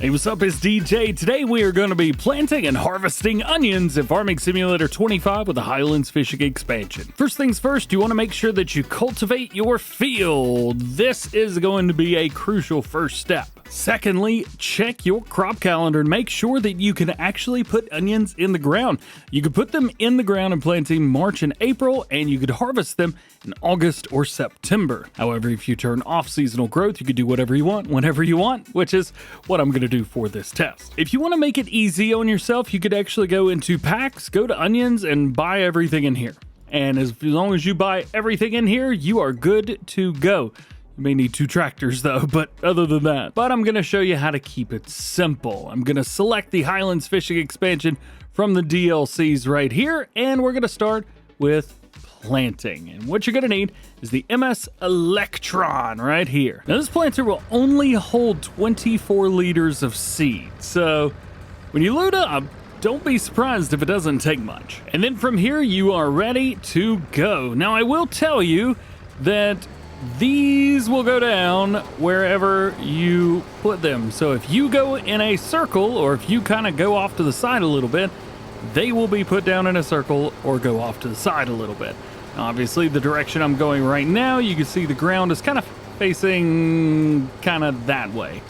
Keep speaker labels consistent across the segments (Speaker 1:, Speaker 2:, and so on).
Speaker 1: Hey, what's up? It's DJ. Today we are going to be planting and harvesting onions in Farming Simulator 25 with the Highlands fishing expansion. First things first, you want to make sure that you cultivate your field. This is going to be a crucial first step. Secondly, check your crop calendar and make sure that you can actually put onions in the ground. You could put them in the ground and plant in March and April, and you could harvest them in August or September. However, if you turn off seasonal growth, you could do whatever you want, whenever you want, which is what I'm going to do for this test. If you want to make it easy on yourself, you could actually go into packs, go to onions, and buy everything in here. And as long as you buy everything in here, you are good to go. You may need 2 tractors though, but other than that. But I'm going to show you how to keep it simple. I'm going to select the Highlands fishing expansion from the DLCs right here, and we're going to start with planting. And what you're going to need is the MS Electron right here. Now this planter will only hold 24 liters of seed. So when you load up, don't be surprised if it doesn't take much. And then from here, you are ready to go. Now I will tell you that these will go down wherever you put them. So if you go in a circle, or if you kind of go off to the side a little bit, they will be put down in a circle or go off to the side a little bit. Now, obviously, the direction I'm going right now, you can see the ground is kind of facing kind of that way.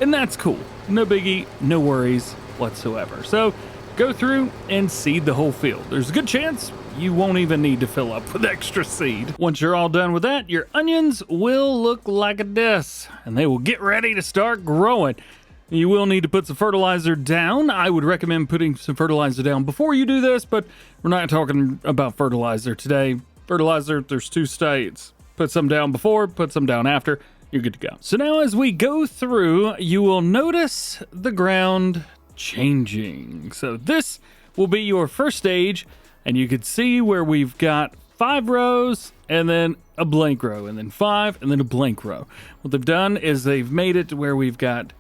Speaker 1: And that's cool. No biggie, no worries whatsoever. So go through and seed the whole field. There's a good chance you won't even need to fill up with extra seed. Once you're all done with that, your onions will look like this, and they will get ready to start growing. You will need to put some fertilizer down. I would recommend putting some fertilizer down before you do this, but we're not talking about fertilizer today. Fertilizer, there's 2 states. Put some down before, put some down after, you're good to go. So now as we go through, you will notice the ground changing. So this will be your first stage, and you can see where we've got 5 rows and then a blank row, and then 5 and then a blank row. What they've done is they've made it to where we've got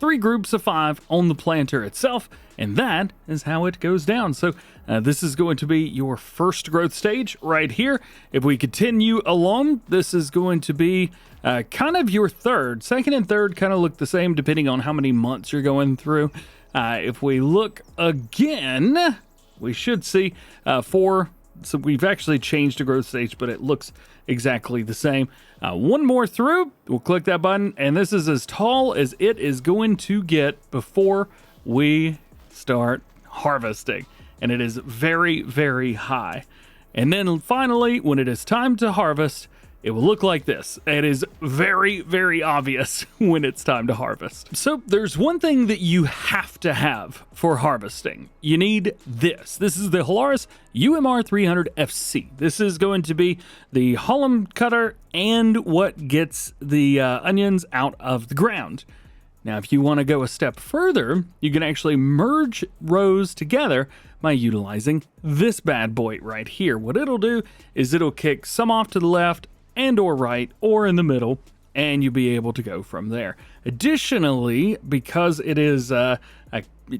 Speaker 1: 3 groups of 5 on the planter itself, and that is how it goes down. So this is going to be your first growth stage right here. If we continue along, this is going to be kind of your third. Second and third kind of look the same depending on how many months you're going through. If we look again, we should see 4. So we've actually changed the growth stage, but it looks exactly the same. One more through, we'll click that button, and this is as tall as it is going to get before we start harvesting. And it is very, very high. And then finally, when it is time to harvest, it will look like this. It is very, very obvious when it's time to harvest. So there's one thing that you have to have for harvesting. You need this. This is the Highlands UMR 300 FC. This is going to be the Holland cutter and what gets the onions out of the ground. Now, if you want to go a step further, you can actually merge rows together by utilizing this bad boy right here. What it'll do is it'll kick some off to the left and or right or in the middle, and you'll be able to go from there. Additionally, because it is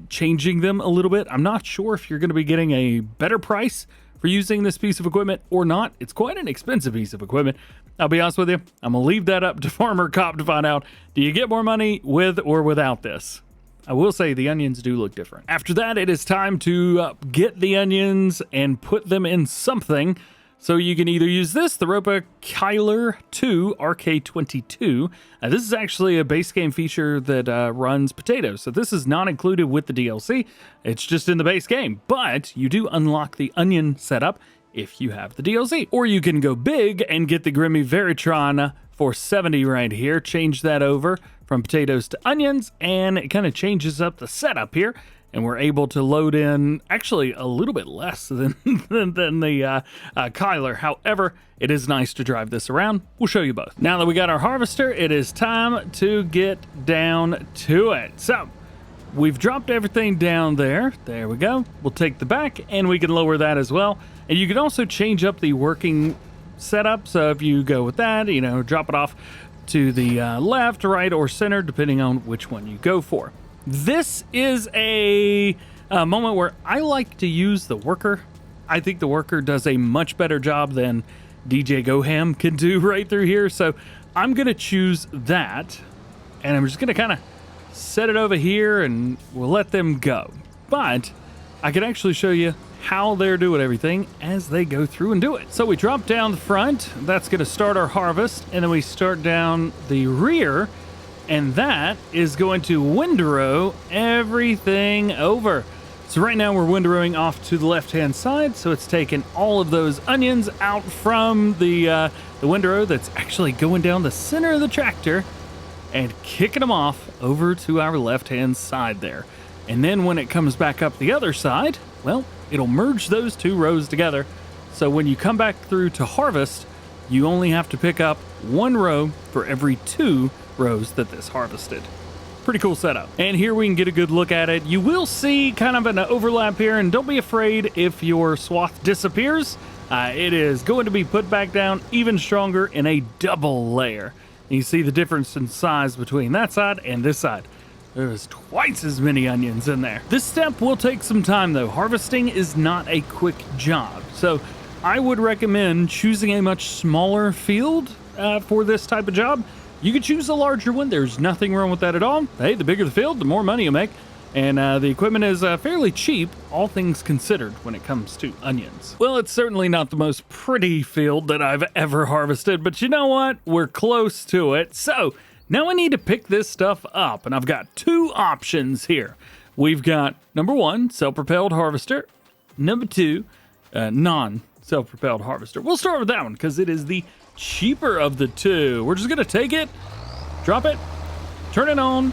Speaker 1: changing them a little bit, I'm not sure if you're going to be getting a better price for using this piece of equipment or not. It's quite an expensive piece of equipment. I'll be honest with you, I'm going to leave that up to Farmer Cop to find out. Do you get more money with or without this? I will say the onions do look different. After that, it is time to get the onions and put them in something. So you can either use this, the Ropa Kyler 2 RK22. This is actually a base game feature that runs potatoes. So this is not included with the DLC. It's just in the base game. But you do unlock the onion setup if you have the DLC. Or you can go big and get the Grimmy Veritron for 70 right here. Change that over from potatoes to onions, and it kind of changes up the setup here. And we're able to load in actually a little bit less than the Kyler. However, it is nice to drive this around. We'll show you both. Now that we got our harvester, it is time to get down to it. So we've dropped everything down there. There we go. We'll take the back and we can lower that as well. And you can also change up the working setup. So if you go with that, you know, drop it off to the left, right, or center, depending on which one you go for. This is a moment where I like to use the worker. I think the worker does a much better job than DjGoHam can do right through here. So I'm going to choose that, and I'm just going to kind of set it over here and we'll let them go. But I can actually show you how they're doing everything as they go through and do it. So we drop down the front, that's going to start our harvest, and then we start down the rear, and that is going to windrow everything over. So right now we're windrowing off to the left-hand side, so it's taking all of those onions out from the windrow that's actually going down the center of the tractor and kicking them off over to our left-hand side there. And then when it comes back up the other side, well, it'll merge those two rows together. So when you come back through to harvest, you only have to pick up one row for every 2 rows that this harvested. Pretty cool setup. And here we can get a good look at it. You will see kind of an overlap here, and don't be afraid if your swath disappears. It is going to be put back down even stronger in a double layer. And you see the difference in size between that side and this side. There's twice as many onions in there. This step will take some time though. Harvesting is not a quick job. So I would recommend choosing a much smaller field for this type of job. You could choose a larger one. There's nothing wrong with that at all. Hey, the bigger the field, the more money you make. And the equipment is fairly cheap, all things considered, when it comes to onions. Well, it's certainly not the most pretty field that I've ever harvested, but you know what? We're close to it. So now I need to pick this stuff up, and I've got 2 options here. We've got, number 1, self-propelled harvester. Number 2, non-self-propelled harvester. We'll start with that one because it is the cheaper of the 2. We're just gonna take it, drop it, turn it on,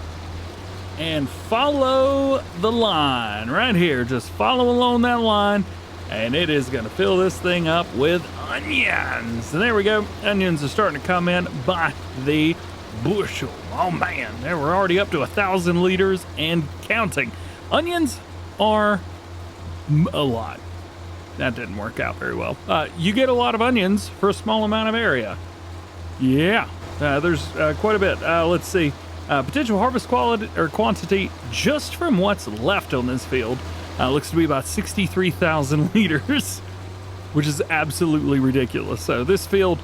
Speaker 1: and follow the line right here. Just follow along that line, and it is gonna fill this thing up with onions. And there we go. Onions are starting to come in by the bushel. Oh man, there we're already up to 1,000 liters and counting. Onions are a lot. That didn't work out very well. You get a lot of onions for a small amount of area. Yeah, there's quite a bit. Let's see. Potential harvest quality or quantity just from what's left on this field looks to be about 63,000 liters, which is absolutely ridiculous. So this field,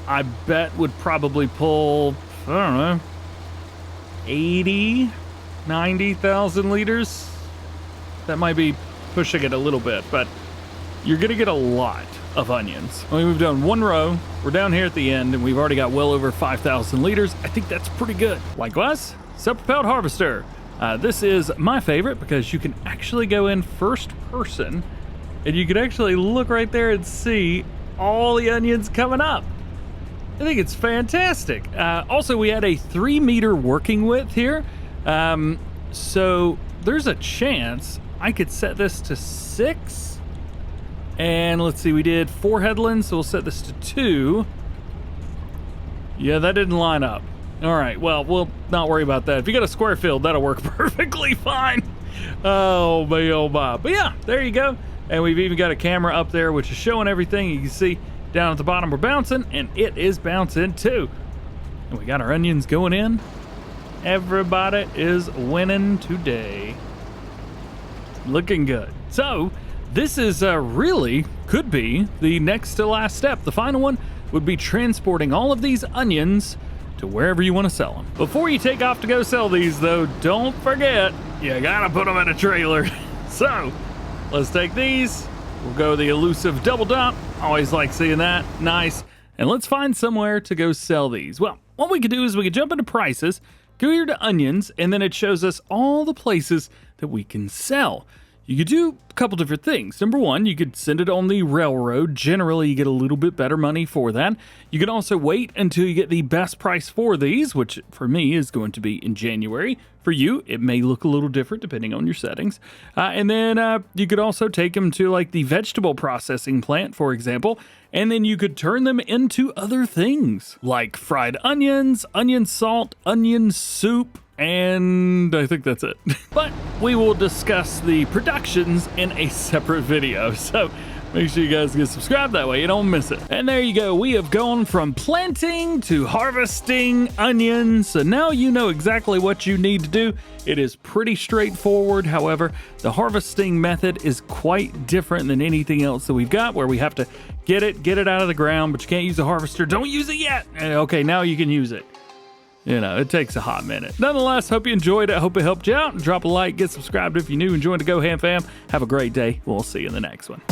Speaker 1: I bet, would probably pull, I don't know, 80, 90,000 liters. That might be pushing it a little bit, but you're gonna get a lot of onions. I mean, we've done 1 row, we're down here at the end, and we've already got well over 5,000 liters. I think that's pretty good. Likewise, self-propelled harvester. This is my favorite because you can actually go in first person, and you can actually look right there and see all the onions coming up. I think it's fantastic. Also, we had a 3-meter working width here, so there's a chance I could set this to 6. And let's see, we did 4 headlands, so we'll set this to 2. Yeah, that didn't line up. All right, well, we'll not worry about that. If you got a square field, that'll work perfectly fine. Oh, my, oh, my. But yeah, there you go. And we've even got a camera up there, which is showing everything. You can see down at the bottom, we're bouncing, and it is bouncing too. And we got our onions going in. Everybody is winning today. Looking good. So this is really could be the next to last step. The final one would be transporting all of these onions to wherever you want to sell them. Before you take off to go sell these though, don't forget, you gotta put them in a trailer. So let's take these. We'll go the elusive double dump. Always like seeing that. Nice. And let's find somewhere to go sell these. Well, what we could do is we could jump into prices, go here to onions, and then it shows us all the places that we can sell. You could do a couple different things. Number 1, you could send it on the railroad. Generally, you get a little bit better money for that. You can also wait until you get the best price for these, which for me is going to be in January. For you, it may look a little different depending on your settings. And then you could also take them to like the vegetable processing plant, for example, and then you could turn them into other things like fried onions, onion salt, onion soup, and I think that's it. But we will discuss the productions in a separate video, so make sure you guys get subscribed, that way you don't miss it. And there you go, we have gone from planting to harvesting onions, so now you know exactly what you need to do. It is pretty straightforward. However, the harvesting method is quite different than anything else that we've got, where we have to get it out of the ground, but you can't use a harvester. Don't use it yet. Okay, now you can use it. You know, it takes a hot minute. Nonetheless, hope you enjoyed it. Hope it helped you out. Drop a like, get subscribed if you're new, and join the GoHam fam. Have a great day. We'll see you in the next one.